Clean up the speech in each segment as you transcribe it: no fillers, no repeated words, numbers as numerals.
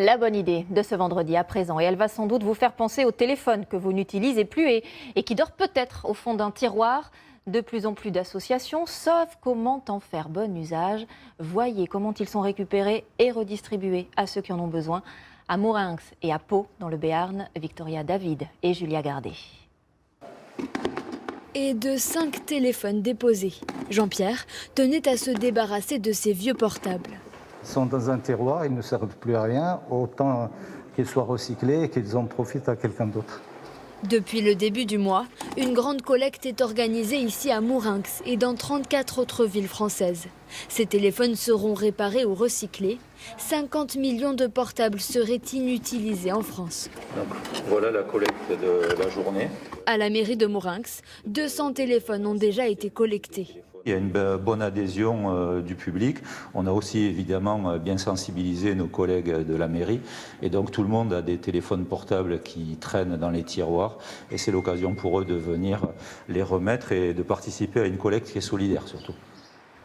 La bonne idée de ce vendredi à présent, et elle va sans doute vous faire penser au téléphone que vous n'utilisez plus et qui dort peut-être au fond d'un tiroir. De plus en plus d'associations, sauf comment en faire bon usage. Voyez comment ils sont récupérés et redistribués à ceux qui en ont besoin. À Mourinx et à Pau, dans le Béarn, Victoria David et Julia Gardet. Et de 5 téléphones déposés, Jean-Pierre tenait à se débarrasser de ses vieux portables. Ils sont dans un tiroir, ils ne servent plus à rien, autant qu'ils soient recyclés et qu'ils en profitent à quelqu'un d'autre. Depuis le début du mois, une grande collecte est organisée ici à Mourinx et dans 34 autres villes françaises. Ces téléphones seront réparés ou recyclés. 50 millions de portables seraient inutilisés en France. Donc, voilà la collecte de la journée. À la mairie de Mourinx, 200 téléphones ont déjà été collectés. Il y a une bonne adhésion du public. On a aussi évidemment bien sensibilisé nos collègues de la mairie. Et donc tout le monde a des téléphones portables qui traînent dans les tiroirs. Et c'est l'occasion pour eux de venir les remettre et de participer à une collecte qui est solidaire surtout.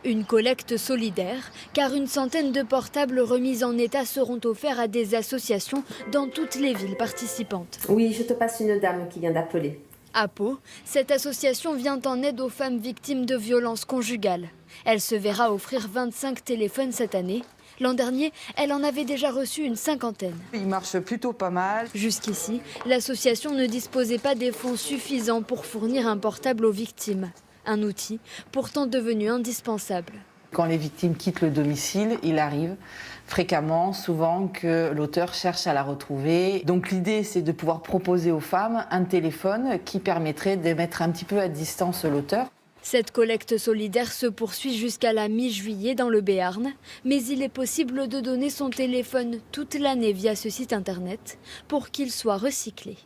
Une collecte solidaire, car une centaine de portables remis en état seront offerts à des associations dans toutes les villes participantes. Oui, je te passe une dame qui vient d'appeler. À Pau, cette association vient en aide aux femmes victimes de violences conjugales. Elle se verra offrir 25 téléphones cette année. L'an dernier, elle en avait déjà reçu une 50aine. Il marche plutôt pas mal. Jusqu'ici, l'association ne disposait pas des fonds suffisants pour fournir un portable aux victimes. Un outil pourtant devenu indispensable. Quand les victimes quittent le domicile, il arrive fréquemment, souvent, que l'auteur cherche à la retrouver. Donc l'idée, c'est de pouvoir proposer aux femmes un téléphone qui permettrait de mettre un petit peu à distance l'auteur. Cette collecte solidaire se poursuit jusqu'à la mi-juillet dans le Béarn, mais il est possible de donner son téléphone toute l'année via ce site internet pour qu'il soit recyclé.